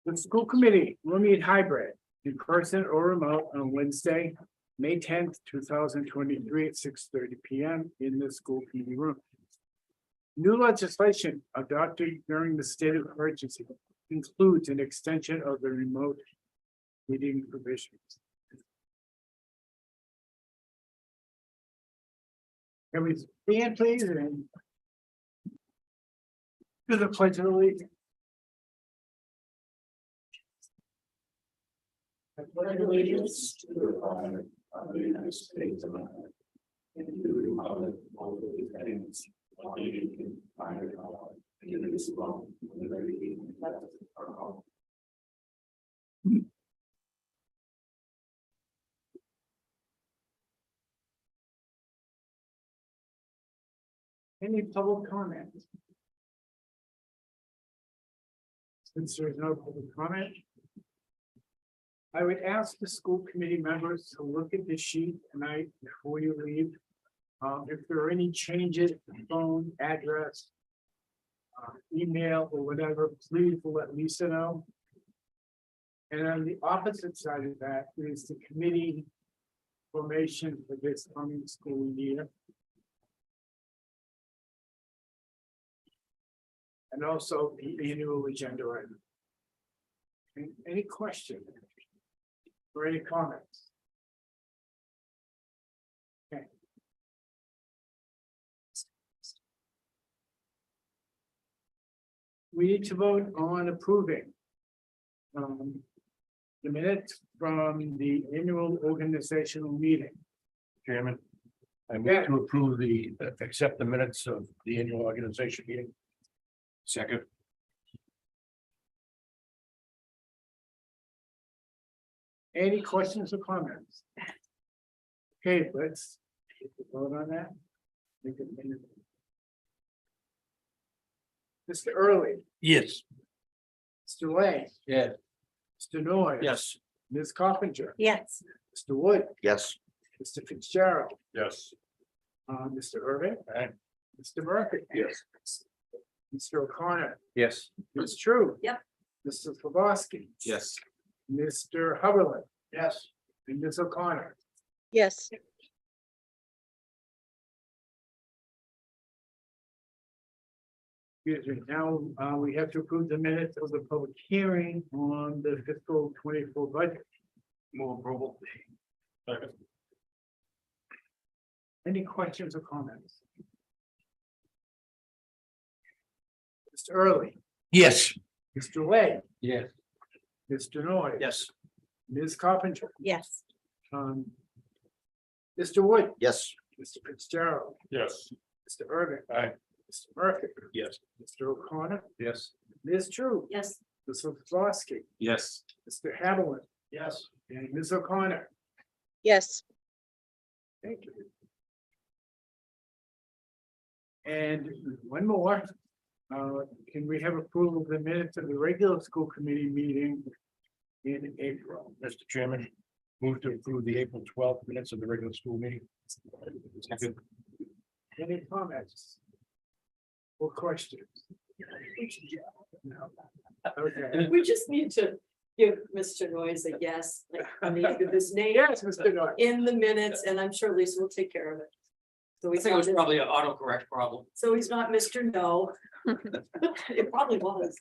The school committee will meet hybrid, in person or remote on Wednesday, May 10th, 2023 at 6:30 PM in the school committee room. New legislation adopted during the state of emergency includes an extension of the remote meeting provisions. Can we stand, please, and do the pledge of allegiance? I pledge allegiance to the flag of the United States of America and to the republic for which it stands, one nation under God, indivisible, with liberty and justice for all. Any public comments? Since there's no public comment, I would ask the school committee members to look at the sheet tonight before you leave. If there are any changes, phone, address, email or whatever, please let Lisa know. And on the opposite side of that is the committee formation for this coming school year. And also the annual agenda item. Any questions? Or any comments? Okay. We need to vote on approving the minutes from the annual organizational meeting. Chairman, I Yeah. move to approve accept the minutes of the annual organization meeting. Second. Any questions or comments? Okay, let's take a vote on that. Make it minute. Mr. Early, Yes. Mr. Lay, Yeah. Mr. Noy. Yes. Ms. Coffinger, Yes. Mr. Wood, Yes. Mr. Fitzgerald, Yes. Mr. Irving, Aye. Mr. Murphy. Yes. Mr. O'Connor, Yes. Ms. True. Yep. Mr. Flabowski. Yes. Mr. Hubberlin Yes. and Ms. O'Connor. Yes. Excuse me, now, we have to approve the minutes of the public hearing on the fiscal 24 budget. Move approval. Second. Any questions or comments? Mr. Early, Yes. Mr. Lay, Yes. Mr. Noy. Yes. Ms. Coffinger, Yes. Mr. Wood, Yes. Mr. Fitzgerald, Yes. Mr. Irving. Aye. Mr. Murphy. Yes. Mr. O'Connor, Yes. Ms. True. Yes. Mr. Flosky, Yes. Mr. Haviland, Yes. and Ms. O'Connor. Yes. Thank you. And one more, can we have approval of the minutes of the regular school committee meeting in April? Mr. Chairman, move to approve the April 12th minutes of the regular school meeting. Second. Any comments? Or questions? No. Okay. We just need to give Mr. Noyes a yes, like, on the end of his name Yes, Mr. Norton. in the minutes, and I'm sure Lisa will take care of it. So I he's think it was not, probably an autocorrect problem. so he's not Mr. No. It probably was.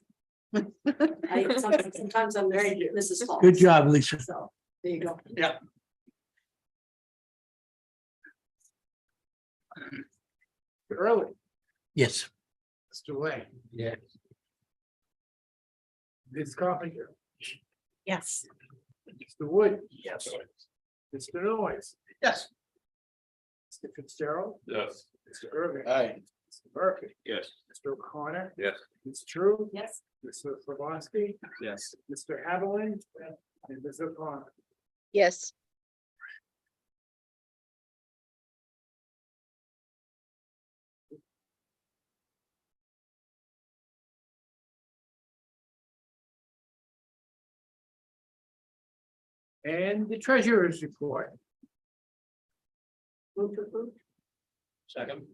Sometimes I'm Mrs. Hall. Good job, Lisa. So, there you go. Early, Yes. Mr. Lay, Yes. Ms. Coffinger, Yes. Mr. Wood, Yes. Mr. Noyes, Yes. Mr. Fitzgerald, Yes. Mr. Irving. Aye. Mr. Murphy, Yes. Mr. O'Connor, Yes. Ms. True, Yes. Mr. Flabowski, Yes. Mr. Haviland, and Ms. O'Connor. Yes. And the treasurer's report. Move to approve. Second.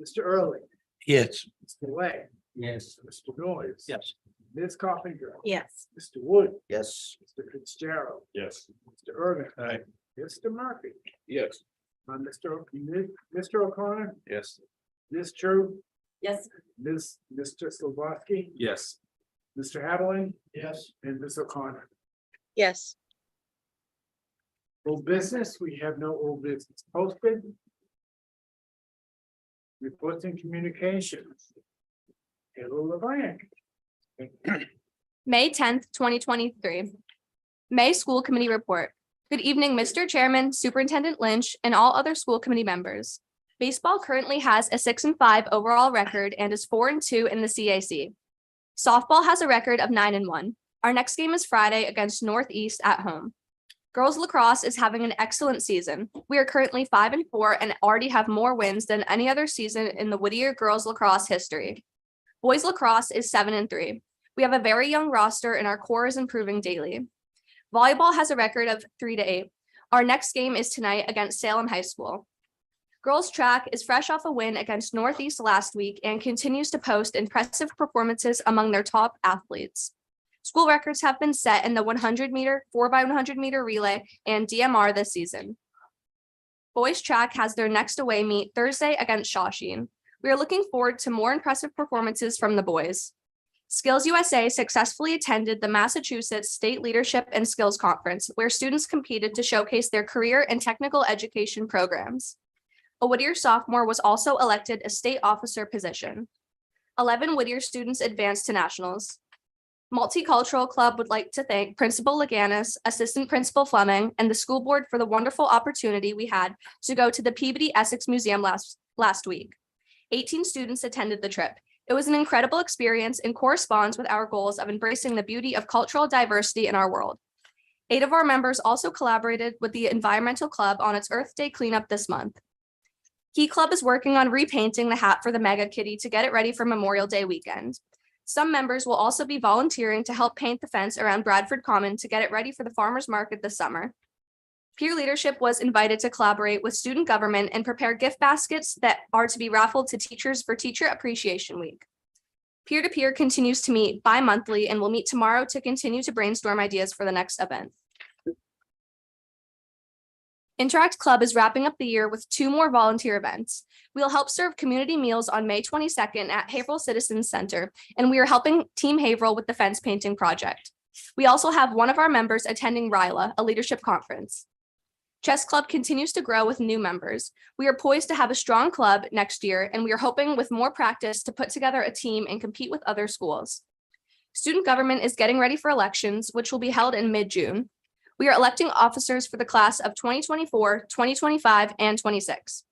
Mr. Early, Yes. Mr. Lay, Yes. Mr. Noyes. Yes. Ms. Carpenter. Yes. Mr. Wood. Yes. Mr. Fitzgerald. Yes. Mr. Irvin. Aye. Mr. Murphy. Yes. Mr. O'Connor. Yes. Ms. True. Yes, Mr. Slavoski. Yes. Mr. Haviland. Yes. And Ms. O'Connor. Yes. Old business, we have no old business posted. Reports and communications. Hello, Levine. May 10th, 2023. May School Committee Report. Good evening, Mr. Chairman, Superintendent Lynch, and all other school committee members. Baseball currently has a 6-5 overall record and is 4-2 in the CAC. Softball has a record of 9-1. Our next game is Friday against Northeast at home. Girls lacrosse is having an excellent season. We are currently 5-4 and already have more wins than any other season in the Whittier girls lacrosse history. Boys lacrosse is 7-3. We have a very young roster and our core is improving daily. Volleyball has a record of 3-8. Our next game is tonight against Salem High School. Girls track is fresh off a win against Northeast last week and continues to post impressive performances among their top athletes. School records have been set in the 100-meter, 4x100-meter relay, and DMR this season. Boys track has their next away meet Thursday against Shawsheen. We are looking forward to more impressive performances from the boys. Skills USA successfully attended the Massachusetts State Leadership and Skills Conference, where students competed to showcase their career and technical education programs. A Whittier sophomore was also elected a state officer position. 11 Whittier students advanced to nationals. Multicultural Club would like to thank Principal Laganis, Assistant Principal Fleming, and the school board for the wonderful opportunity we had to go to the Peabody Essex Museum last week. 18 students attended the trip. It was an incredible experience and corresponds with our goals of embracing the beauty of cultural diversity in our world. 8 of our members also collaborated with the Environmental Club on its Earth Day cleanup this month. Key Club is working on repainting the hat for the Mega Kitty to get it ready for Memorial Day weekend. Some members will also be volunteering to help paint the fence around Bradford Common to get it ready for the farmers market this summer. Peer leadership was invited to collaborate with student government and prepare gift baskets that are to be raffled to teachers for Teacher Appreciation Week. Peer-to-peer continues to meet bi-monthly and will meet tomorrow to continue to brainstorm ideas for the next event. Interact Club is wrapping up the year with 2 more volunteer events. We will help serve community meals on May 22nd at Haverhill Citizens Center, and we are helping Team Haverhill with the fence painting project. We also have one of our members attending RILA, a leadership conference. Chess Club continues to grow with new members. We are poised to have a strong club next year, and we are hoping with more practice to put together a team and compete with other schools. Student government is getting ready for elections, which will be held in mid-June. We are electing officers for the class of 2024, 2025, and 26.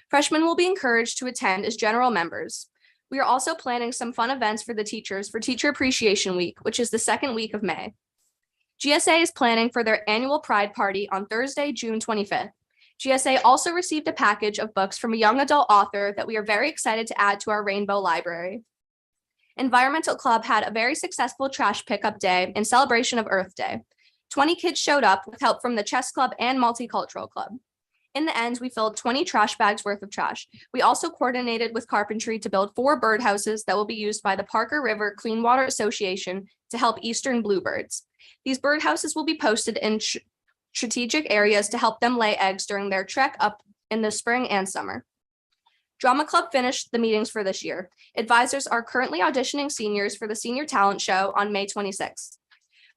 Freshmen will be encouraged to attend as general members. We are also planning some fun events for the teachers for Teacher Appreciation Week, which is the second week of May. GSA is planning for their annual Pride Party on Thursday, June 25th. GSA also received a package of books from a young adult author that we are very excited to add to our Rainbow Library. Environmental Club had a very successful trash pickup day in celebration of Earth Day. 20 kids showed up with help from the Chess Club and Multicultural Club. In the end, we filled 20 trash bags worth of trash. We also coordinated with carpentry to build 4 birdhouses that will be used by the Parker River Clean Water Association to help eastern bluebirds. These birdhouses will be posted in strategic areas to help them lay eggs during their trek up in the spring and summer. Drama Club finished the meetings for this year. Advisors are currently auditioning seniors for the Senior Talent Show on May 26th.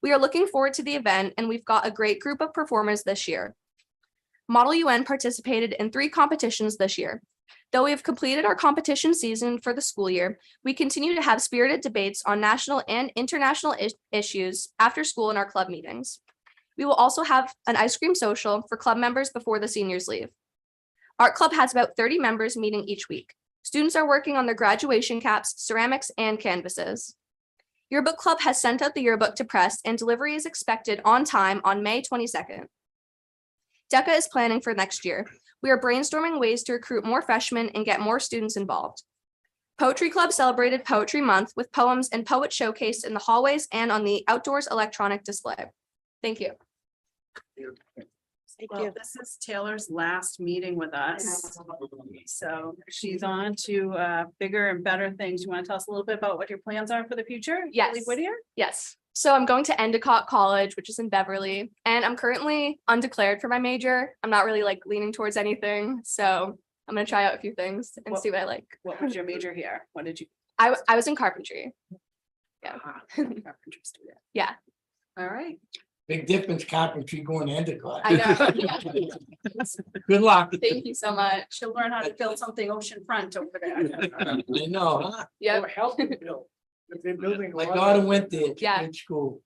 We are looking forward to the event, and we've got a great group of performers this year. Model UN participated in 3 competitions this year. Though we have completed our competition season for the school year, we continue to have spirited debates on national and international issues after school in our club meetings. We will also have an ice cream social for club members before the seniors leave. Art Club has about 30 members meeting each week. Students are working on their graduation caps, ceramics, and canvases. Yearbook Club has sent out the yearbook to press, and delivery is expected on time on May 22nd. DECA is planning for next year. We are brainstorming ways to recruit more freshmen and get more students involved. Poetry Club celebrated Poetry Month with poems and poets showcased in the hallways and on the outdoors electronic display. Thank you. Thank Well, you. this is Taylor's last meeting with us. So she's on to bigger and better things. You want to tell us a little bit about what your plans are for the future? Yes. Leave Whittier? Yes. So I'm going to Endicott College, which is in Beverly, and I'm currently undeclared for my major. I'm not really like leaning towards anything. So I'm going to try out a few things and What- see what I like. What was your major here? What did you? I was in carpentry. Yeah. Carpentry student. Yeah. All right. Big difference carpentry going to Endicott. I know. Good luck. Thank you so much. She'll learn how to build something oceanfront over there. I know, huh? Yep. Or help them build. If they're building. a My lot daughter of- went there, it's a Yeah. great school.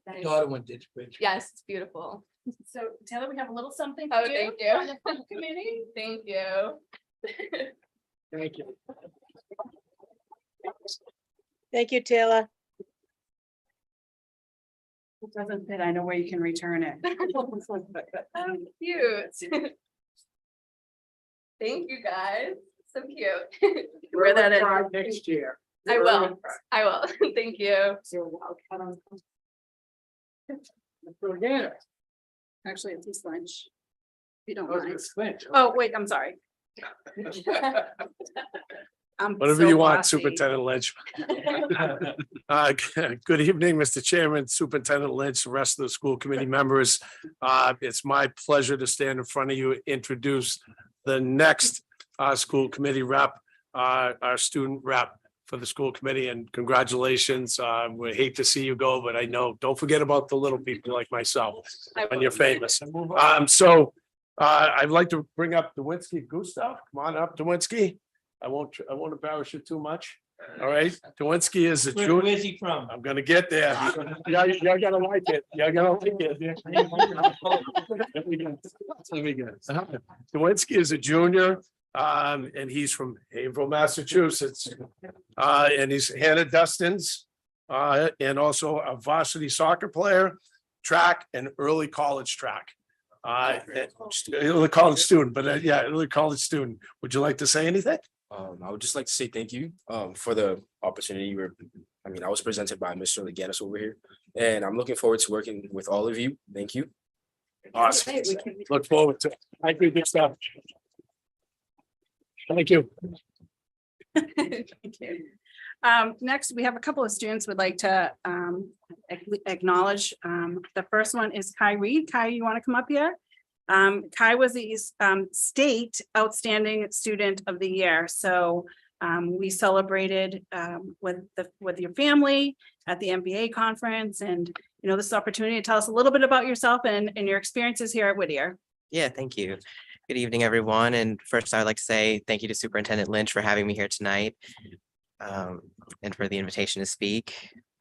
My daughter went there, it's a great. school. Yes, it's beautiful. So Taylor, we have a little something. Oh, for thank you. on the food Committee. Thank you. Thank you. Thank you, Taylor. It doesn't fit. I know where you can return it. Oh, cute. Thank you, guys. So cute. Wear that in. Try next year. I will. I will. Thank you. Organic. Actually, it's this lunch. If you don't Oh, mind. it's Flint. Oh, wait, I'm sorry. I'm Whatever so you want, bossy. Superintendent Lynch. Good evening, Mr. Chairman, Superintendent Lynch, the rest of the school committee members. It's my pleasure to stand in front of you, and introduce the next school committee rep, our student rep for the school committee, and congratulations. We hate to see you go, but I know, don't forget about the little people like myself when you're famous. So I'd like to bring up Dewinski Gustav. Come on up, Dewinski. I won't embarrass you too much. All right, Dewinski is a junior. Where's he from? I'm gonna get there. You're gonna like it. You're gonna like it. Dewinski is a junior, and he's from Haverhill, Massachusetts. And he's Hannah Dustin's, and also a varsity soccer player, track and early college track. Early college student, but yeah, early college student. Would you like to say anything? I would just like to say thank you for the opportunity. I was presented by Mr. Leganis over here, and I'm looking forward to working with all of you. Thank you. Awesome. Look forward to it. Thank you, good stuff. Thank you. Thank you. Next, we have a couple of students would like to acknowledge. The first one is Kai Reed. Kai, you want to come up here? Kai was the state outstanding student of the year. So we celebrated with your family at the MBA conference, and this opportunity to tell us a little bit about yourself and your experiences here at Whittier. Yeah, thank you. Good evening, everyone. And first, I'd like to say thank you to Superintendent Lynch for having me here tonight, and for the invitation to speak.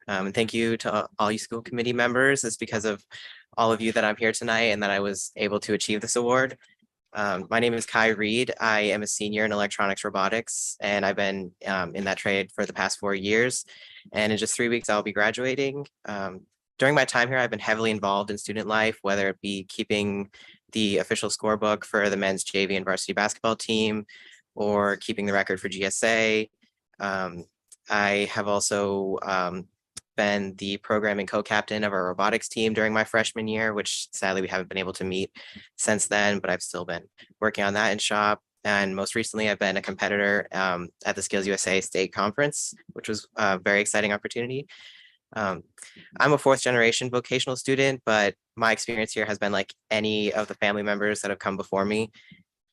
And thank you to all you school committee members. It's because of all of you that I'm here tonight and that I was able to achieve this award. My name is Kai Reed. I am a senior in electronics robotics, and I've been in that trade for the past 4 years. And in just 3 weeks, I'll be graduating. During my time here, I've been heavily involved in student life, whether it be keeping the official scorebook for the men's JV and varsity basketball team, or keeping the record for GSA. I have also been the program and co-captain of our robotics team during my freshman year, which sadly we haven't been able to meet since then, but I've still been working on that in shop. And most recently, I've been a competitor at the Skills USA State Conference, which was a very exciting opportunity. I'm a 4th generation vocational student, but my experience here has been like any of the family members that have come before me.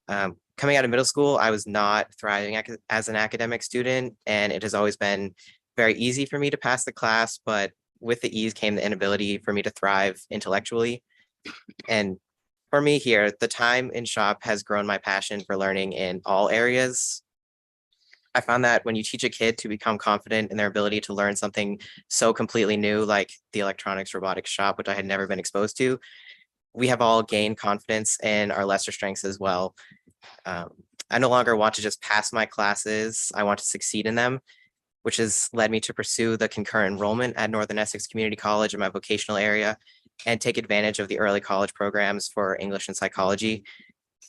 Coming out of middle school, I was not thriving as an academic student, and it has always been very easy for me to pass the class, but with the ease came the inability for me to thrive intellectually. And for me here, the time in shop has grown my passion for learning in all areas. I found that when you teach a kid to become confident in their ability to learn something so completely new, like the electronics robotics shop, which I had never been exposed to, we have all gained confidence in our lesser strengths as well. I no longer want to just pass my classes. I want to succeed in them, which has led me to pursue the concurrent enrollment at Northern Essex Community College in my vocational area and take advantage of the early college programs for English and psychology.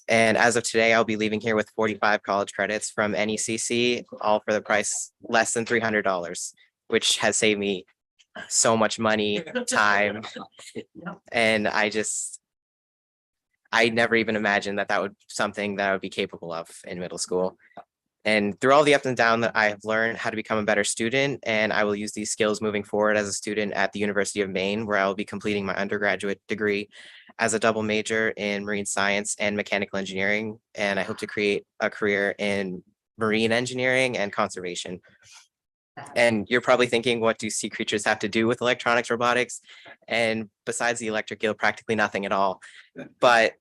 And as of today, I'll be leaving here with 45 college credits from NECC, all for the price less than $300, which has saved me so much money, time. And I never even imagined that that would something that I would be capable of in middle school. And through all the ups and downs that I have learned how to become a better student, and I will use these skills moving forward as a student at the University of Maine, where I will be completing my undergraduate degree as a double major in marine science and mechanical engineering. And I hope to create a career in marine engineering and conservation. And you're probably thinking, what do sea creatures have to do with electronics, robotics? And besides the electric eel, practically nothing at all. But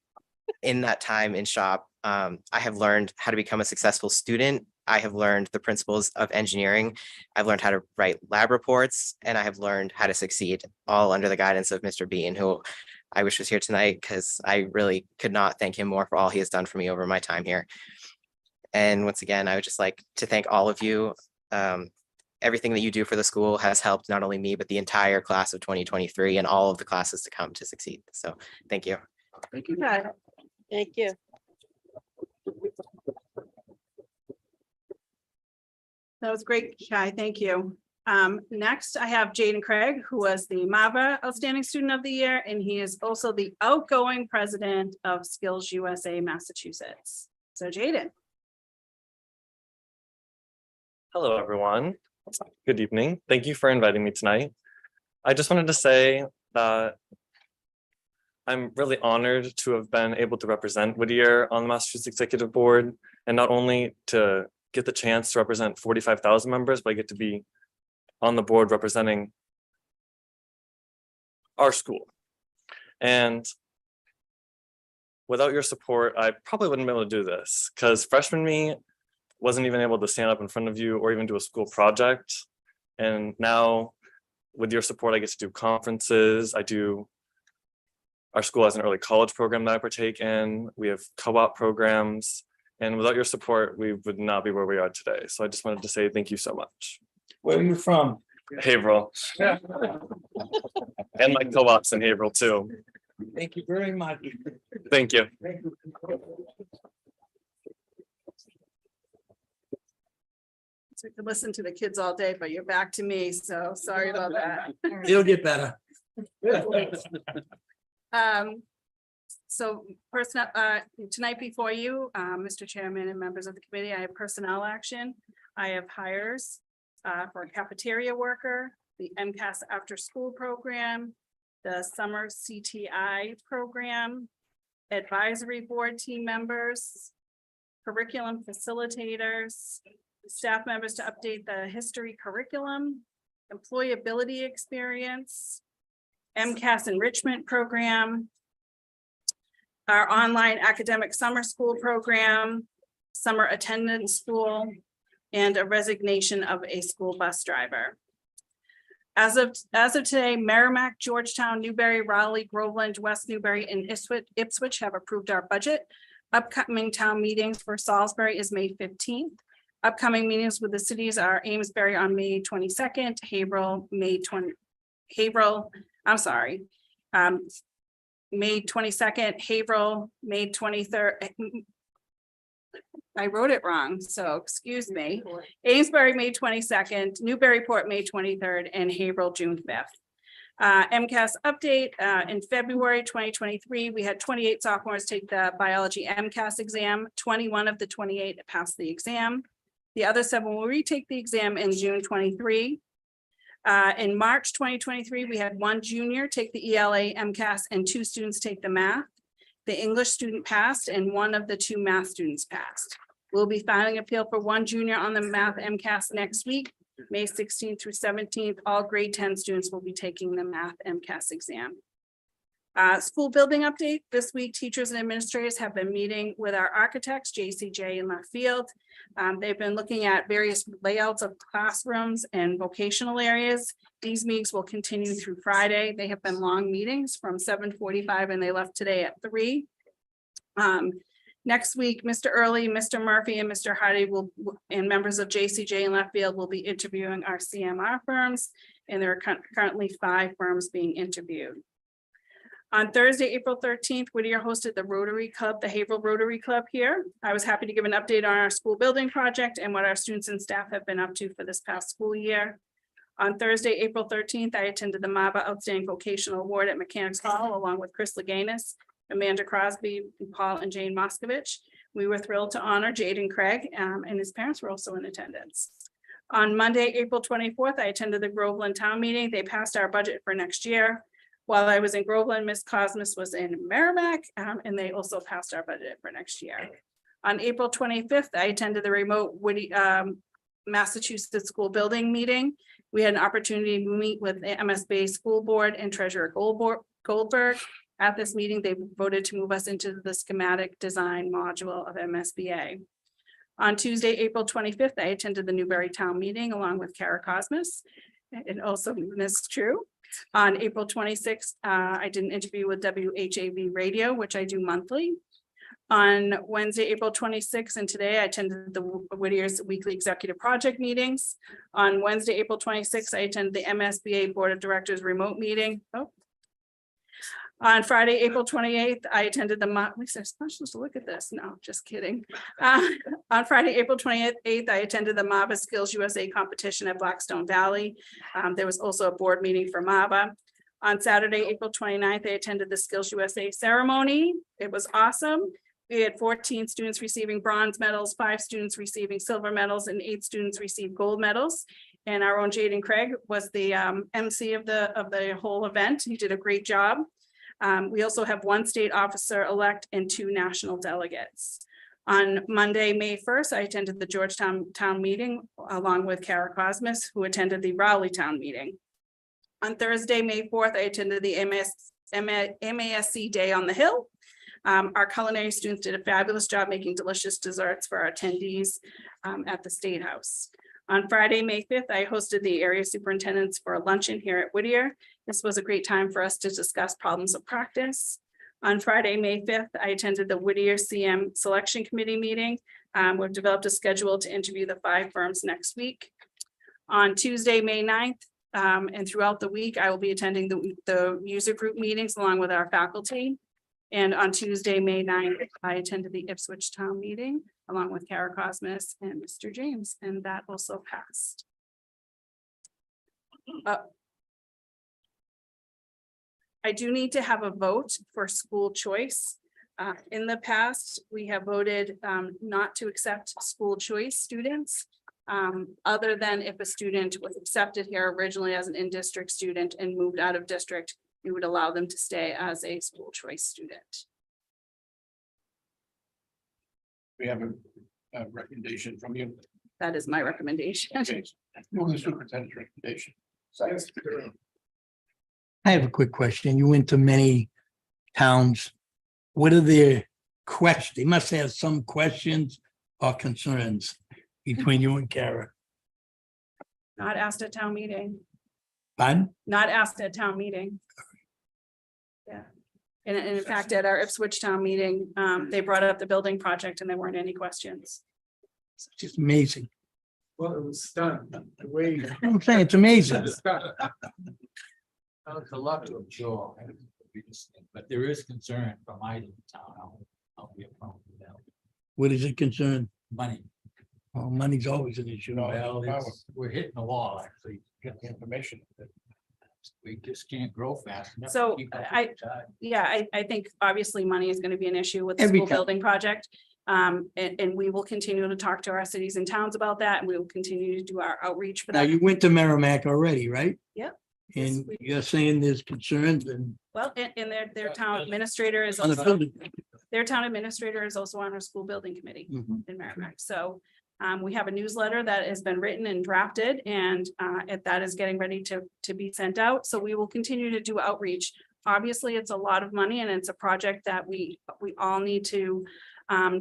in that time in shop, I have learned how to become a successful student. I have learned the principles of engineering. I've learned how to write lab reports, and I have learned how to succeed, all under the guidance of Mr. Bean, who I wish was here tonight because I really could not thank him more for all he has done for me over my time here. And once again, I would just like to thank all of you. Everything that you do for the school has helped not only me, but the entire class of 2023 and all of the classes to come to succeed. So thank you. Thank you. Okay. Thank you. That was great, Kai. Thank you. Next, I have Jaden Craig, who was the MAVA Outstanding Student of the Year, and he is also the outgoing president of Skills USA Massachusetts. So Jaden. Hello, everyone. Good evening. Thank you for inviting me tonight. I just wanted to say that I'm really honored to have been able to represent Whittier on the Massachusetts Executive Board, and not only to get the chance to represent 45,000 members, but I get to be on the board representing our school. And without your support, I probably wouldn't be able to do this, because freshman me wasn't even able to stand up in front of you or even do a school project. And now with your support, I get to do conferences. Our school has an early college program that I partake in. We have co-op programs. And without your support, we would not be where we are today. So I just wanted to say thank you so much. Where are you from? Haverhill. And my co-ops in Haverhill too. Thank you very much. Thank you. So we could listen to the kids all day, but you're back to me, so sorry about that. It'll get better. So tonight before you, Mr. Chairman and members of the committee, I have personnel action. I have hires for a cafeteria worker, the MCAS after school program, the summer CTI program, advisory board team members, curriculum facilitators, staff members to update the history curriculum, employability experience, MCAS enrichment program, our online academic summer school program, summer attendance school, and a resignation of a school bus driver. As of today, Merrimack, Georgetown, Newbury, Raleigh, Groveland, West Newbury, and Ipswich have approved our budget. Upcoming town meetings for Salisbury is May 15th. Upcoming meetings with the cities are Amesbury on May 22nd, May 22nd, Haverhill, May 23rd. I wrote it wrong, so excuse me. Amesbury, May 22nd, Newburyport, May 23rd, and Haverhill, June 5th. MCAS update, in February 2023, we had 28 sophomores take the biology MCAS exam. 21 of the 28 passed the exam. The other 7 will retake the exam in June 23. In March 2023, we had 1 junior take the ELA MCAS and 2 students take the math. The English student passed and 1 of the 2 math students passed. We'll be filing appeal for 1 junior on the math MCAS next week, May 16th through 17th. All grade 10 students will be taking the math MCAS exam. School building update. This week, teachers and administrators have been meeting with our architects, JCJ and Left Field. They've been looking at various layouts of classrooms and vocational areas. These meetings will continue through Friday. They have been long meetings from 7:45 and they left today at 3. Next week, Mr. Early, Mr. Murphy, and Mr. Hardy and members of JCJ and Left Field will be interviewing our CMR firms, and there are currently 5 firms being interviewed. On Thursday, April 13th, Whittier hosted the Rotary Club, the Haverhill Rotary Club here. I was happy to give an update on our school building project and what our students and staff have been up to for this past school year. On Thursday, April 13th, I attended the MAVA Outstanding Vocational Award at Mechanics Hall along with Chris Leganis Amanda Crosby, Paul and Jane Moskovich. We were thrilled to honor Jaden Craig, and his parents were also in attendance. On Monday, April 24th, I attended the Groveland Town Meeting. They passed our budget for next year. While I was in Groveland, Ms. Cosmas was in Merrimack, and they also passed our budget for next year. On April 25th, I attended the remote Massachusetts School Building Meeting. We had an opportunity to meet with the MSBA School Board and Treasurer Goldberg. At this meeting, they voted to move us into the schematic design module of MSBA. On Tuesday, April 25th, I attended the Newbury Town Meeting along with Kara Cosmas and also Ms. True. On April 26th, I did an interview with WHAV Radio, which I do monthly. On Wednesday, April 26th, and today I attended the Whittier's weekly executive project meetings. On Wednesday, April 26th, I attended the MSBA Board of Directors remote meeting. On Friday, April 28th, I attended the, at least I'm supposed to look at this. No, just kidding. On Friday, April 28th, I attended the MAVA Skills USA competition at Blackstone Valley. There was also a board meeting for MAVA. On Saturday, April 29th, I attended the Skills USA ceremony. It was awesome. We had 14 students receiving bronze medals, 5 students receiving silver medals, and 8 students received gold medals. And our own Jaden Craig was the MC of the whole event. He did a great job. We also have 1 state officer elect and 2 national delegates. On Monday, May 1st, I attended the Georgetown Town Meeting along with Kara Cosmas, who attended the Rowley Town Meeting. On Thursday, May 4th, I attended the MASC Day on the Hill. Our culinary students did a fabulous job making delicious desserts for our attendees at the State House. On Friday, May 5th, I hosted the area superintendents for a luncheon here at Whittier. This was a great time for us to discuss problems of practice. On Friday, May 5th, I attended the Whittier CM Selection Committee meeting. We've developed a schedule to interview the 5 firms next week. On Tuesday, May 9th, and throughout the week, I will be attending the user group meetings along with our faculty. And on Tuesday, May 9th, I attended the Ipswich Town Meeting along with Kara Cosmas and Mr. James, and that also passed. I do need to have a vote for school choice. In the past, we have voted not to accept school choice students. Other than if a student was accepted here originally as an in-district student and moved out of district, we would allow them to stay as a school choice student. We have a recommendation from you. That is my recommendation. Okay. Move the superintendent's recommendation. I have a quick question. You went to many towns. What are their questions? They must have some questions or concerns between you and Kara. Not asked at town meeting, Pardon? not asked at town meeting. Yeah, and in fact, at our Ipswich town meeting, they brought up the building project and there weren't any questions. It's just amazing. Well, it was done. The way. I'm saying it's amazing. It's done. It's a lot to absorb, but there is concern from my town. I'll be a problem with that. What is it concern? Money. Well, money's always an issue. Well, we're hitting the wall, actually. Get the information. We just can't grow fast enough. to So keep up with I- the tide. Yeah, I think obviously money is going to be an issue with the Every school town. building project. And we will continue to talk to our cities and towns about that, and we will continue to do our outreach for Now, that. you went to Merrimack already, right? Yep. Yes, And we- you're saying there's concerns and Well, and their town administrator is on the also, building. their town administrator is also on our school building committee Mhm. in Merrimack. So we have a newsletter that has been written and drafted, and that is getting ready to be sent out. So we will continue to do outreach. Obviously, it's a lot of money and it's a project that we all need to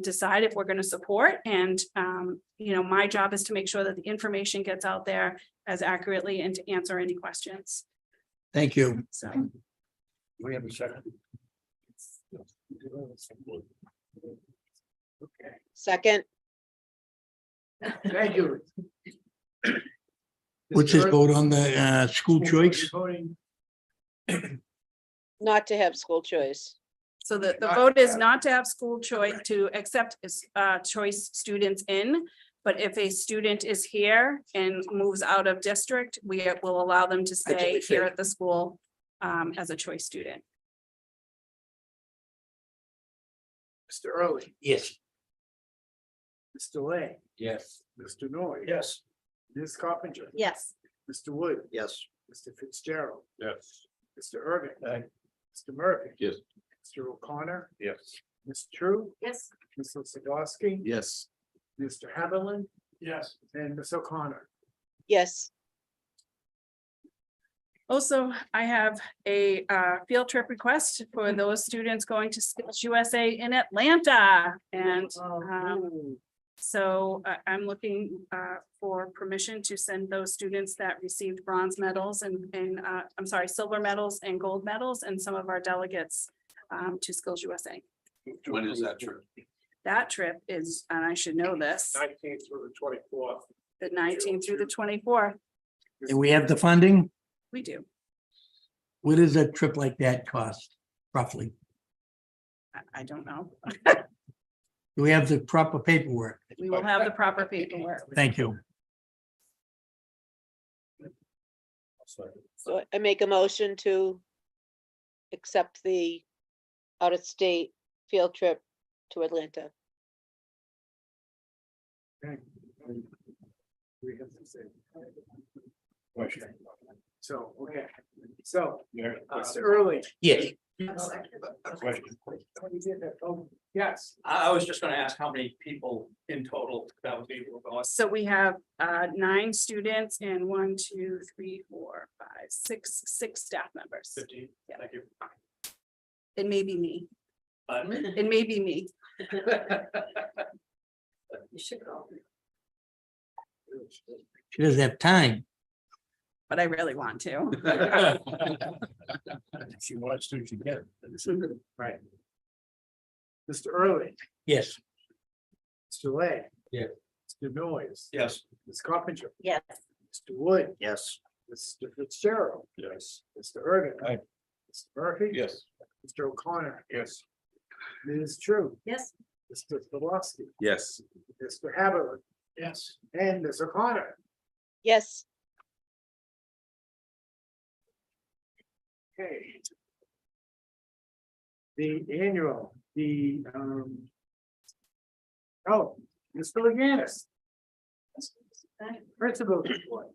decide if we're going to support. And my job is to make sure that the information gets out there as accurately and to answer any questions. Thank you. So. We have a second. Second, Thank you. What's this vote on the school choice? Voting. not to have school choice. So the Not vote to is have- not to have school choice, to accept choice students in. But if a student is here and moves out of district, we will allow them to stay here at the school as a choice student. Mr. Early, Yes. Mr. Lane, Yes. Mr. Noy. Yes. Ms. Carpenter. Yes. Mr. Wood, Yes. Mr. Fitzgerald, Yes. Mr. Irving. Aye. Mr. Murphy. Yes. Mr. O'Connor, Yes. Ms. True, Yes. Ms. Zagorski, Yes. Mr. Haviland, Yes. and Ms. O'Connor. yes, Also, I have a field trip request for those students going to Skills USA in Atlanta. And so I'm looking for permission to send those students that received bronze medals and I'm sorry, silver medals and gold medals and some of our delegates to Skills USA. When is that true? That trip is, and I should know this, 19th through the 24th. the 19th through the 24th. And we have the funding? We do. What does a trip like that cost roughly? I don't know. Do we have the proper paperwork? We will have the proper paperwork. Thank you. so I make a motion to accept the out-of-state field trip to Atlanta. Okay. We have to say. Question. So, okay, so, Yeah. Mr. Early. Yes. Question. Oh, yes, I was just gonna ask how many people in total that would be going. So we have 9 students and 1, 2, 3, 4, 5, 6 staff members. 15, Yeah. thank you. It may be me. Uh, It may be me. You should go. She doesn't have time. But I really want to. She wants to, she get it. right. Mr. Early, Yes. Mr. Lay. Yeah. Mr. Noyes. Yes. Ms. Carpenter, Yes. Mr. Wood, Yes. Mr. Fitzgerald, Yes. Mr. Irving. Aye. Mr. Murphy. Yes. Mr. O'Connor, Yes. Ms. True, Yes. Mr. Zablowski, Yes. Mr. Haviland, Yes. and Ms. O'Connor. Yes, Okay. The annual, oh, Mr. Leganis. Principal report.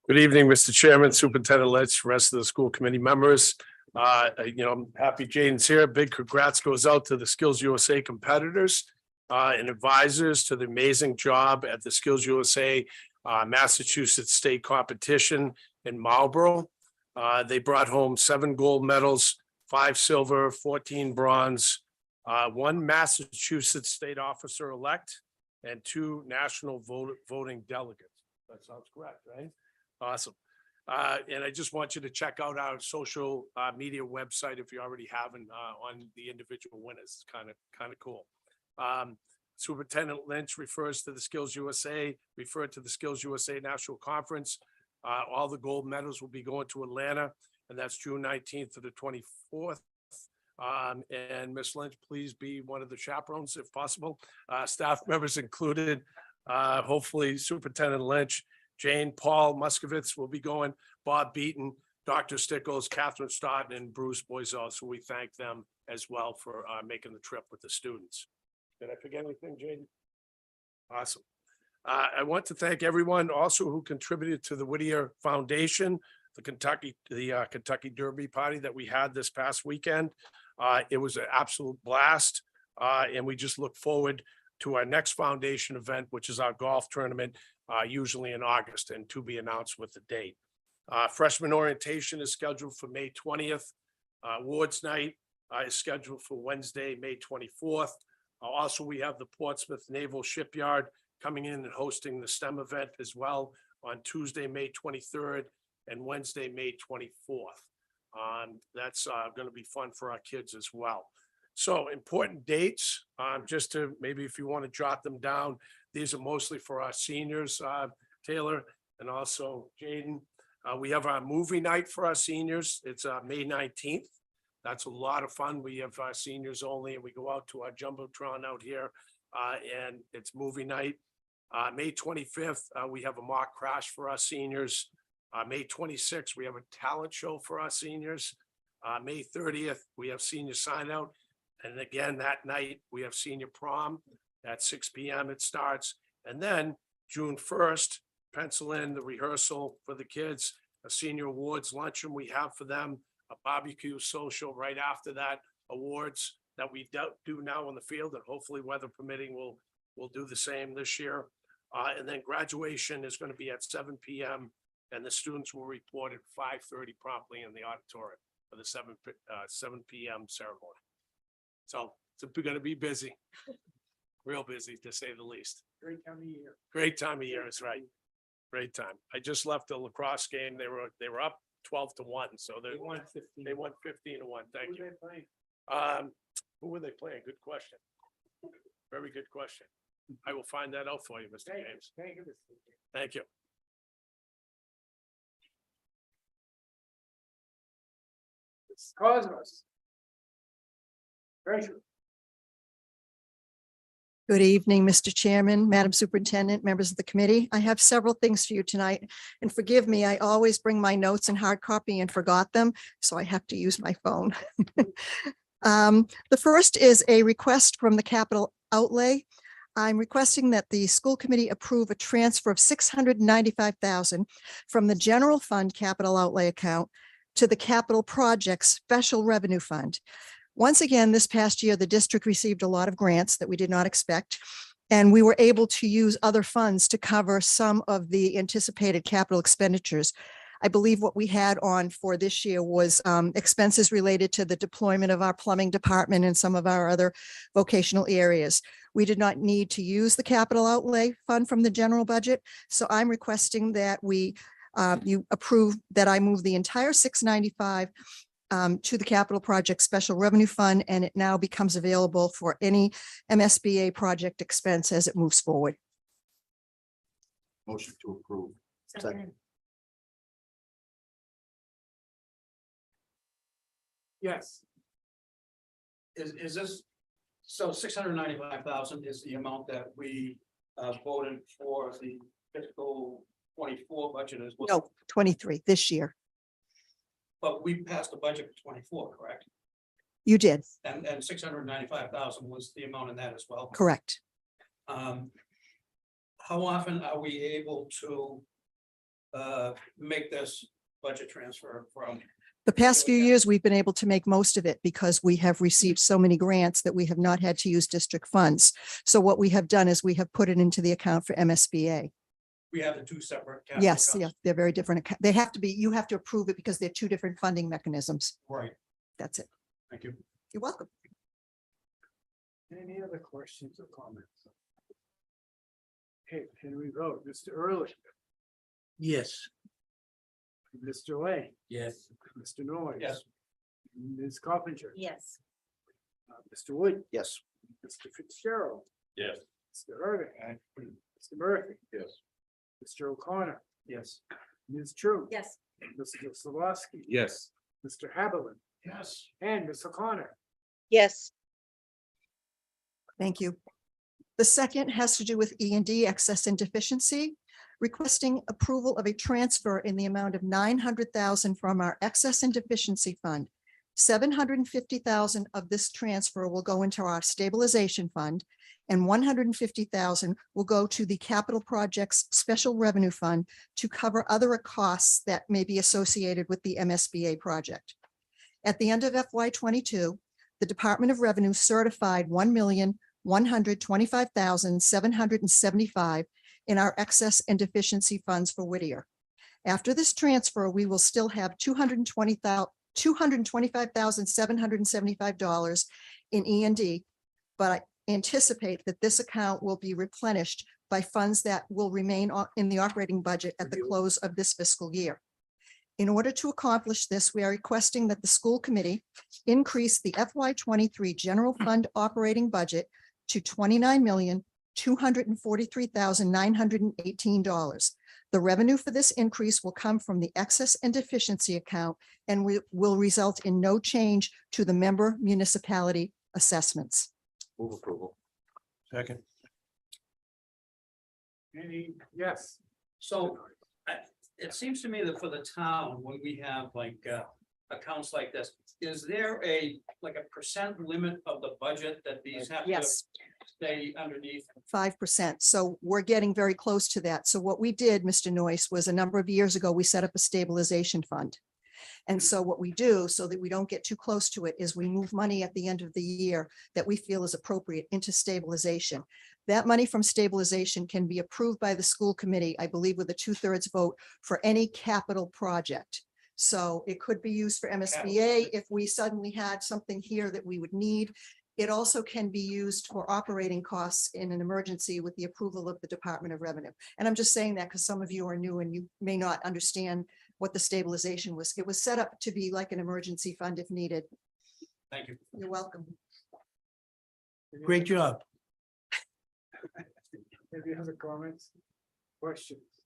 Good evening, Mr. Chairman, Superintendent Lynch, rest of the school committee members. I'm happy Jaden's here. Big congrats goes out to the Skills USA competitors and advisors to the amazing job at the Skills USA Massachusetts State Competition in Marlboro. They brought home 7 gold medals, 5 silver, 14 bronze, 1 Massachusetts state officer elect, and 2 national voting delegates. That sounds correct, right? Awesome. And I just want you to check out our social media website if you already haven't on the individual winners. It's kind of cool. Superintendent Lynch refers to the Skills USA, referred to the Skills USA National Conference. All the gold medals will be going to Atlanta, and that's June 19th to the 24th. And Ms. Lynch, please be one of the chaperones if possible. Staff members included, hopefully Superintendent Lynch, Jane, Paul Muskovitz will be going, Bob Beaton, Dr. Stickles, Catherine Stoughton, and Bruce Boisel. So we thank them as well for making the trip with the students. Did I forget anything, Jane? Awesome. I want to thank everyone also who contributed to the Whittier Foundation, the Kentucky Derby party that we had this past weekend. It was an absolute blast. And we just look forward to our next foundation event, which is our golf tournament, usually in August, and to be announced with the date. Freshman orientation is scheduled for May 20th. Awards night is scheduled for Wednesday, May 24th. Also, we have the Portsmouth Naval Shipyard coming in and hosting the STEM event as well on Tuesday, May 23rd and Wednesday, May 24th. That's going to be fun for our kids as well. So important dates, just to maybe if you want to jot them down, these are mostly for our seniors, Taylor, and also Jaden. We have our movie night for our seniors. It's May 19th. That's a lot of fun. We have our seniors only, and we go out to our Jumbotron out here, and it's movie night. May 25th, we have a mock crash for our seniors. May 26th, we have a talent show for our seniors. May 30th, we have senior sign out. And again, that night, we have senior prom at 6 p.m. it starts. And then June 1st, pencil in the rehearsal for the kids, a senior awards luncheon we have for them, a barbecue social right after that, awards that we do now on the field, and hopefully weather permitting, we'll do the same this year. And then graduation is going to be at 7 p.m. and the students will report at 5:30 promptly in the auditorium for the 7 p.m. ceremony. So we're going to be busy, real busy to say the least. Great time of year. Great time of year, is right. Great time. I just left the lacrosse game. They were up 12-1, so They won 15. they won 15-1. Thank Who you. they playing? Who were they playing? Good question. Very good question. I will find that out for you, Mr. Thank you. James. Thank you, Mr. Thank you. Cosmos. Treasurer. Good evening, Mr. Chairman, Madam Superintendent, members of the committee. I have several things for you tonight. And forgive me, I always bring my notes in hard copy and forgot them, so I have to use my phone. The first is a request from the capital outlay. I'm requesting that the school committee approve a transfer of $695,000 from the general fund capital outlay account to the capital projects special revenue fund. Once again, this past year, the district received a lot of grants that we did not expect, and we were able to use other funds to cover some of the anticipated capital expenditures. I believe what we had on for this year was expenses related to the deployment of our plumbing department and some of our other vocational areas. We did not need to use the capital outlay fund from the general budget, so I'm requesting that you approve that I move the entire $695 to the capital project special revenue fund, and it now becomes available for any MSBA project expense as it moves forward. Motion to approve. Second. Yes. Is this, so 695,000 is the amount that we voted for the fiscal 24 budget as well? No, 23 this year. But we passed the budget for 24, correct? You did, And 695,000 was the amount in that as well. correct. How often are we able to make this budget transfer from? The past few years, we've been able to make most of it because we have received so many grants that we have not had to use district funds. So what we have done is we have put it into the account for MSBA. We have the two separate. capital Yes, accounts. yeah, they're very different. They have to be, you have to approve it because they're two different funding mechanisms. Right, That's it. thank you. You're welcome. Any other questions or comments? Okay, can we vote? Mr. Early, Yes. Mr. Lane, Yes. Mr. Noyes. Yes. Ms. Coppinger. Yes. Mr. Wood, Yes. Mr. Fitzgerald, Yes. Mr. Irving, Mr. Murphy, Yes. Mr. O'Connor, Yes. Ms. True. Yes. Mr. Slavoski. Yes. Mr. Haberlin, Yes. and Ms. O'Connor. Yes, Thank you. The second has to do with E&D excess and deficiency, requesting approval of a transfer in the amount of $900,000 from our excess and deficiency fund. $750,000 of this transfer will go into our stabilization fund, and $150,000 will go to the capital projects special revenue fund to cover other costs that may be associated with the MSBA project. At the end of FY '22, the Department of Revenue certified $1,125,775 in our excess and deficiency funds for Whittier. After this transfer, we will still have $225,775 in E&D, but I anticipate that this account will be replenished by funds that will remain in the operating budget at the close of this fiscal year. In order to accomplish this, we are requesting that the school committee increase the FY '23 general fund operating budget to $29,243,918. The revenue for this increase will come from the excess and deficiency account and will result in no change to the member municipality assessments. Move approval. Second. Yes. So it seems to me that for the town, when we have like a accounts like this, is there a, like a percent limit of the budget that these have to Yes. stay underneath? 5%. So we're getting very close to that. So what we did, Mr. Noyce, was a number of years ago, we set up a stabilization fund. And so what we do, so that we don't get too close to it, is we move money at the end of the year that we feel is appropriate into stabilization. That money from stabilization can be approved by the school committee, I believe, with a 2/3 vote for any capital project. So it could be used for MSBA if we suddenly had something here that we would need. It also can be used for operating costs in an emergency with the approval of the Department of Revenue. And I'm just saying that because some of you are new and you may not understand what the stabilization was. It was set up to be like an emergency fund if needed. Thank you. You're welcome. Great job. Any other comments? Questions?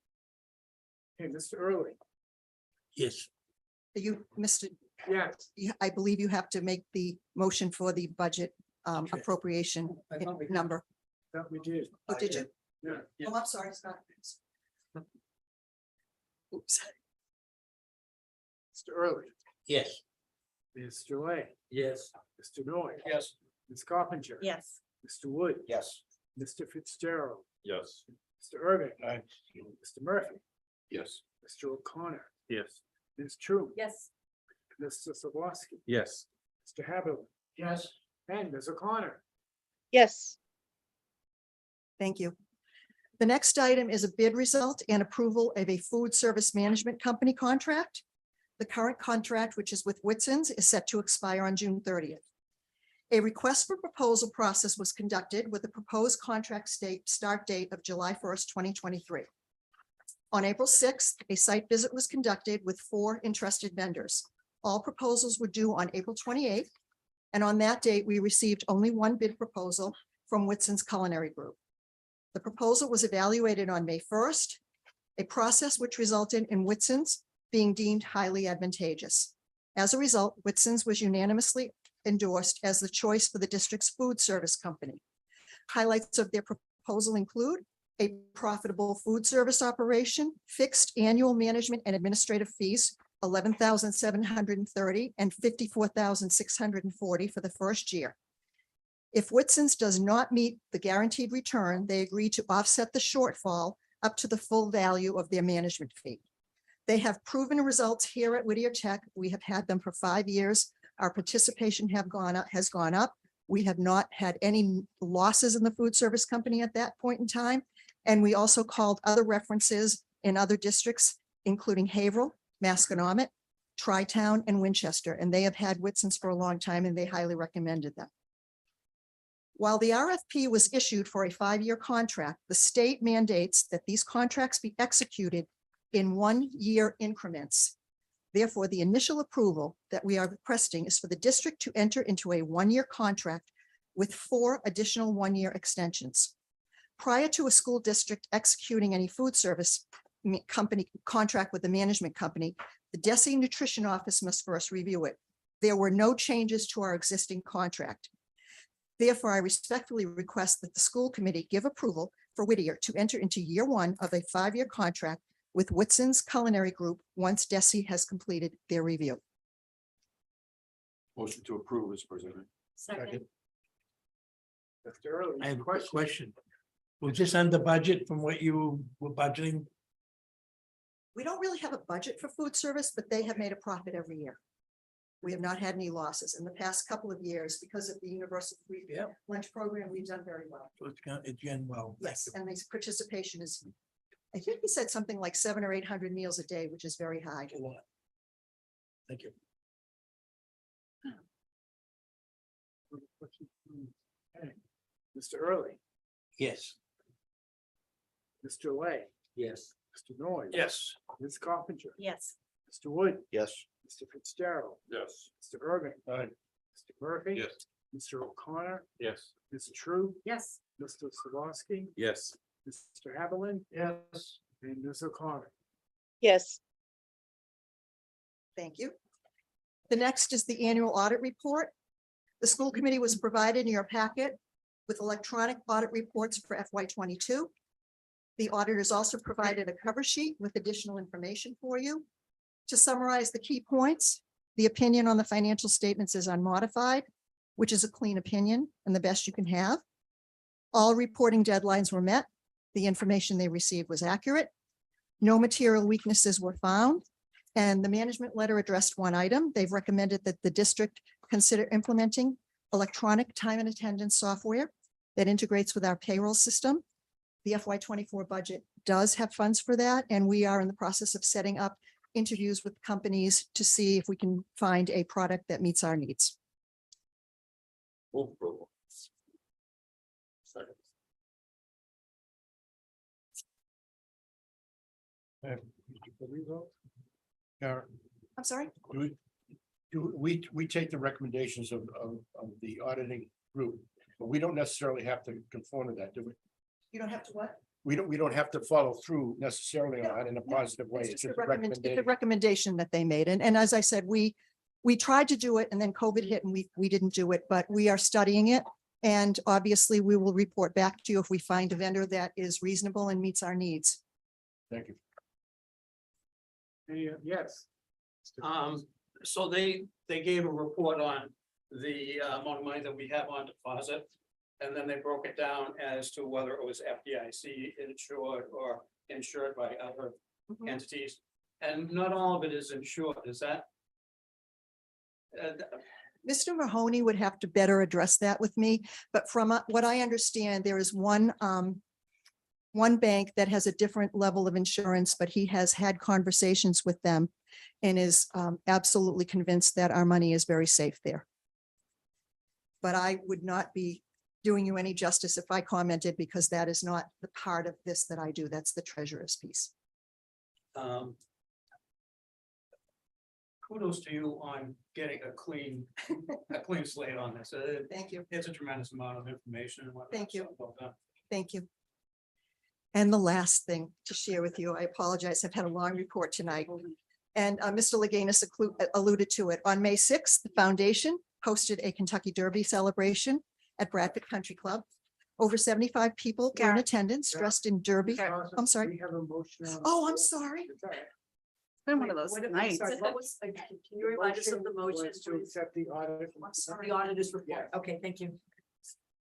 Okay, Mr. Early. Yes. You, Mr. Yes. I believe you have to make the motion for the budget Okay. appropriation I thought we did. number. That we did. Oh, did you? Yeah. Oh, I'm sorry, Scott. Oops. Mr. Early. Yes. Mr. Lay. Yes. Mr. Noy. Yes. Ms. Coppinger. Yes. Mr. Wood. Yes. Mr. Fitzgerald. Yes. Mr. Irving. Aye. Mr. Murphy. Yes. Mr. O'Connor. Yes. Ms. True. Yes. Mr. Sablowski. Yes. Mr. Haberlin. Yes. And Ms. O'Connor. yes, Thank you. The next item is a bid result and approval of a food service management company contract. The current contract, which is with Whitson's, is set to expire on June 30th. A request for proposal process was conducted with a proposed contract start date of July 1st, 2023. On April 6th, a site visit was conducted with 4 interested vendors. All proposals were due on April 28th. And on that date, we received only one bid proposal from Whitson's Culinary Group. The proposal was evaluated on May 1st, a process which resulted in Whitson's being deemed highly advantageous. As a result, Whitson's was unanimously endorsed as the choice for the district's food service company. Highlights of their proposal include a profitable food service operation, fixed annual management and administrative fees, $11,730 and $54,640 for the first year. If Whitson's does not meet the guaranteed return, they agree to offset the shortfall up to the full value of their management fee. They have proven results here at Whittier Tech. We have had them for 5 years. Our participation has gone up. We have not had any losses in the food service company at that point in time. And we also called other references in other districts, including Haverhill, Masconomet, Tri-Town, and Winchester, and they have had Whitson's for a long time and they highly recommended them. While the RFP was issued for a 5-year contract, the state mandates that these contracts be executed in 1-year increments. Therefore, the initial approval that we are requesting is for the district to enter into a 1-year contract with 4 additional 1-year extensions. Prior to a school district executing any food service company contract with the management company, the DESE Nutrition Office must first review it. There were no changes to our existing contract. Therefore, I respectfully request that the school committee give approval for Whittier to enter into year 1 of a 5-year contract with Whitson's Culinary Group once DESE has completed their review. Motion to approve is presented. Second. Mr. Early. I have a question. Was this under budget from what you were budgeting? We don't really have a budget for food service, but they have made a profit every year. We have not had any losses in the past couple of years because of the universal free lunch program. We've done very well. So it's going well. Thank Yes, you. and this participation is, I think he said something like 700 or 800 meals a day, which is very high. A lot. Thank you. Okay. Mr. Early. Yes. Mr. Lay. Yes. Mr. Noy. Yes. Ms. Coppinger. Yes. Mr. Wood. Yes. Mr. Fitzgerald. Yes. Mr. Irving. Aye. Mr. Murphy. Yes. Mr. O'Connor. Yes. Ms. True. Yes. Mr. Sablowski. Yes. Mr. Haviland. Yes. And Ms. O'Connor. yes, Thank you. The next is the annual audit report. The school committee was provided in your packet with electronic audit reports for FY22. The auditors also provided a cover sheet with additional information for you. To summarize the key points, The opinion on the financial statements is unmodified, which is a clean opinion and the best you can have. All reporting deadlines were met. The information they received was accurate. No material weaknesses were found. And the management letter addressed one item. They've recommended that the district consider implementing electronic time and attendance software that integrates with our payroll system. The FY24 budget does have funds for that, and we are in the process of setting up interviews with companies to see if we can find a product that meets our needs. Move approval. Second. I'm sorry? We take the recommendations of the auditing group, but we don't necessarily have to conform to that, do we? You don't have to what? We don't have to follow through necessarily on that in a positive way. It's It's just just a a it's a recommendation. recommendation that they made. And as I said, we tried to do it and then COVID hit and we didn't do it, but we are studying it. And obviously we will report back to you if we find a vendor that is reasonable and meets our needs. Thank you. Yes. So they gave a report on the amount of money that we have on deposit. And then they broke it down as to whether it was FDIC insured or insured by other entities. And not all of it is insured, is that? Mr. Mahoney would have to better address that with me, but from what I understand, there is one bank that has a different level of insurance, but he has had conversations with them and is absolutely convinced that our money is very safe there. But I would not be doing you any justice if I commented, because that is not the part of this that I do. That's the treasurer's piece. Kudos to you on getting a clean slate on this. Thank you. It's a tremendous amount of information. and whatnot, Thank you. so well done. Thank you. And the last thing to share with you, I apologize, I've had a long report tonight. And Mr. Leganis alluded to it. On May 6th, the foundation hosted a Kentucky Derby celebration at Bradford Country Club. Over 75 people were in attendance, dressed in derby. I'm sorry. We have a motion. Oh, I'm sorry. It's all right. It's been one of those What if- nights. sorry, what was- Can you remind us of the motion? Was to accept the audit. The auditor's report. Yeah. Okay, thank you.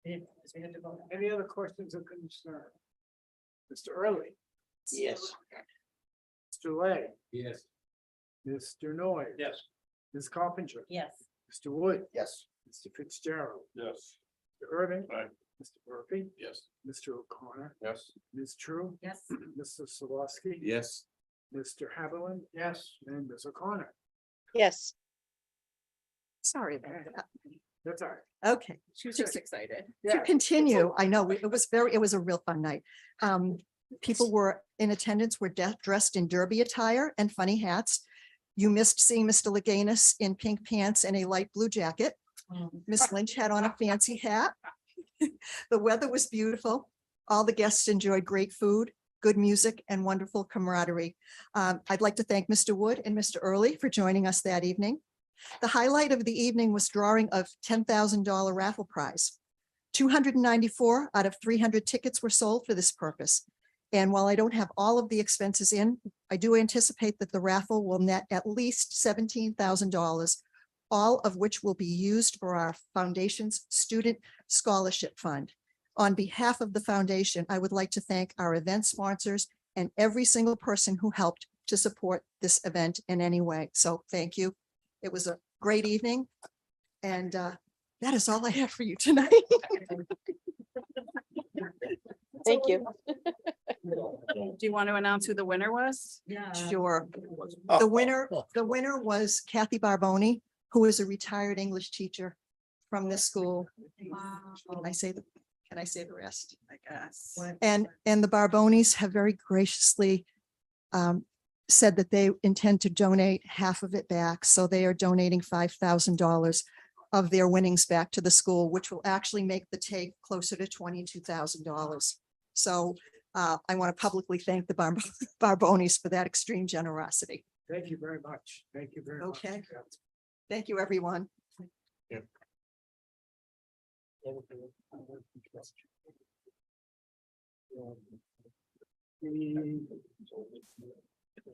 We had to vote. Any other questions or concern? Mr. Early, Yes. Mr. Lay, Yes. Mr. Noy. Yes. Ms. Carpenter. Yes. Mr. Wood. Yes. Mr. Fitzgerald. Yes. Mr. Irving. Aye. Mr. Murphy. Yes. Mr. O'Connor. Yes. Ms. True. Yes. Mr. Sawatsky. Yes. Mr. Haviland. Yes. And Ms. O'Connor. Yes. Sorry about that. That's all right. Okay. She was just excited. To continue, I know it was a real fun night. People were in attendance, were dressed in derby attire and funny hats. You missed seeing Mr. Leganis in pink pants and a light blue jacket. Miss Lynch had on a fancy hat. The weather was beautiful. All the guests enjoyed great food, good music, and wonderful camaraderie. I'd like to thank Mr. Wood and Mr. Early for joining us that evening. The highlight of the evening was drawing of $10,000 raffle prize. 294 out of 300 tickets were sold for this purpose. And while I don't have all of the expenses in, I do anticipate that the raffle will net at least $17,000, all of which will be used for our foundation's Student Scholarship Fund. On behalf of the foundation, I would like to thank our event sponsors and every single person who helped to support this event in any way. So thank you. It was a great evening. And that is all I have for you tonight. Thank you. Do you want to announce who the winner was? Yeah. Sure. The winner was Kathy Barboni, who is a retired English teacher from this school. Can I say the rest? I guess. And the Barbonis have very graciously said that they intend to donate half of it back. So they are donating $5,000 of their winnings back to the school, which will actually make the take closer to $22,000. So I want to publicly thank the Barbonis for that extreme generosity. Thank you very much. Thank you very much. Okay. Thank you, everyone. The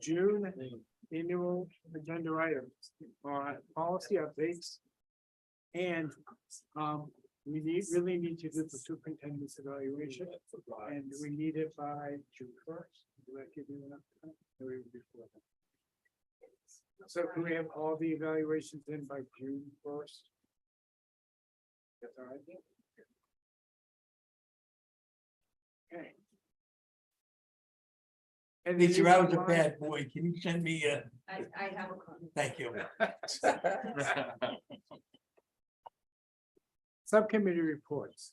June annual agenda items are policy updates. And we really need to do the superintendent's evaluation, and we need it by June 1st. Do that give you enough time? Or even before that? So can we have all the evaluations in by June 1st? That's all right. Okay. And then Lisa, I was a bad boy. Can you send me I have a comment. thank you. Subcommittee reports.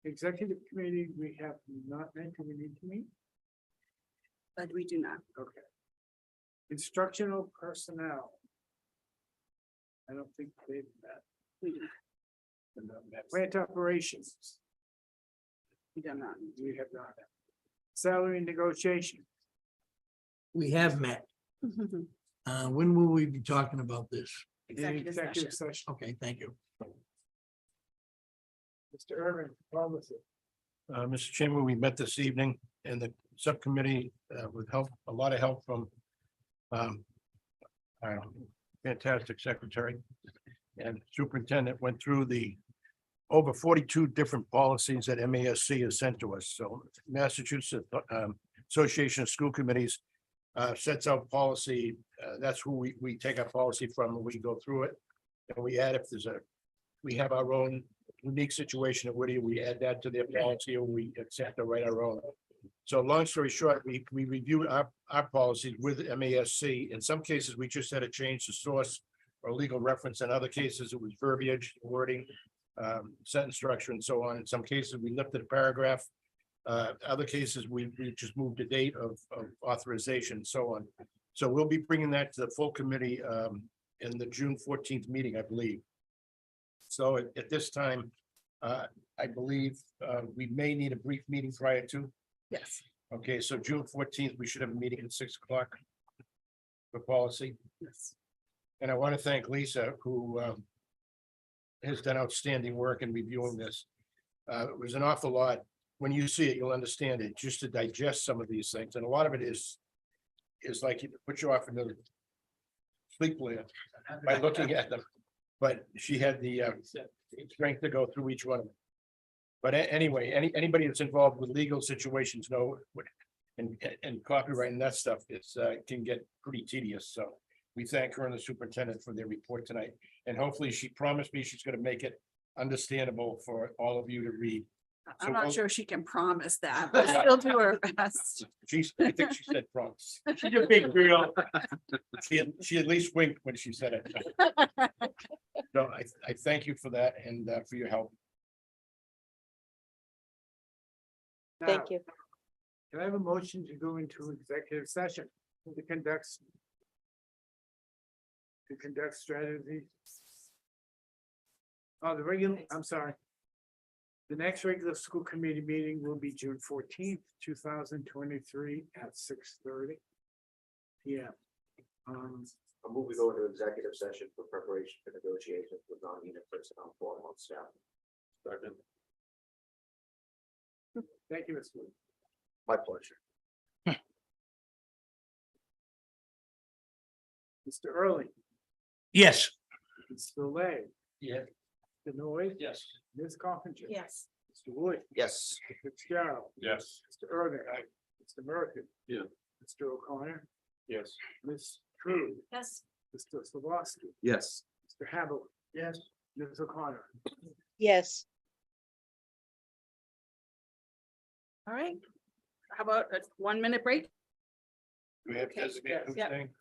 Executive committee, we have not met, do we need to meet? But we do not. Okay. Instructional personnel. I don't think they've met. We do Plant operations, we do not. we have not. met. Salary negotiation, We have met. When will we be talking about this? in Executive session. executive session. Okay, thank you. Mr. Irvin, policy. Mr. Chairman, we met this evening and the subcommittee with help, a lot of help from our fantastic secretary and superintendent went through the over 42 different policies that MASC has sent to us. So Massachusetts Association of School Committees sets out policy. That's who we take our policy from and we go through it. And we add if there's we have our own unique situation at Whittier, we add that to their policy or we accept or write our own. So long story short, we reviewed our policies with MASC. In some cases, we just had to change the source or legal reference. In other cases, it was verbiage, wording, sentence structure and so on. In some cases, we lifted a paragraph. Other cases, we just moved a date of authorization and so on. So we'll be bringing that to the full committee in the June 14th meeting, I believe. So at this time, I believe we may need a brief meeting prior to. Yes. Okay, so June 14th, we should have a meeting at 6 o'clock for policy. Yes. And I want to thank Lisa, who has done outstanding work in reviewing this. It was an awful lot. When you see it, you'll understand it, just to digest some of these things. And a lot of it is like it puts you off into sleep land by looking at them. But she had the strength to go through each one of them. But anyway, anybody that's involved with legal situations know and copyright and that stuff, it's can get pretty tedious. So we thank her and the superintendent for their report tonight. And hopefully she promised me she's going to make it understandable for all of you to read. I'm not sure she can promise that, but she'll do her best. I think she said promise. She's a big girl. She at least winked when she said it. So I thank you for that and for your help. Thank you. Can I have a motion to go into executive session to conduct strategy? Oh, the regular, I'm sorry. The next regular school committee meeting will be June 14th, 2023 at 6:30 p.m. I move we go into executive session for preparation for negotiations with non-union personnel for on staff. Second. Thank you, Mr. Wood. My pleasure. Mr. Early, Yes. Mr. Lay, Yeah. Mr. Noy, Yes. Ms. Coffinger. Yes. Mr. Wood, Yes. Mr. Fitzgerald, Yes. Mr. Irvin, Mr. Murphy. Yeah. Mr. O'Connor, Yes. Ms. True, Yes. Mr. Slavoski, Yes. Mr. Havel. Yes. Ms. O'Connor. Yes. All right. How about a 1 minute break? Do we have designated who's Yeah. staying?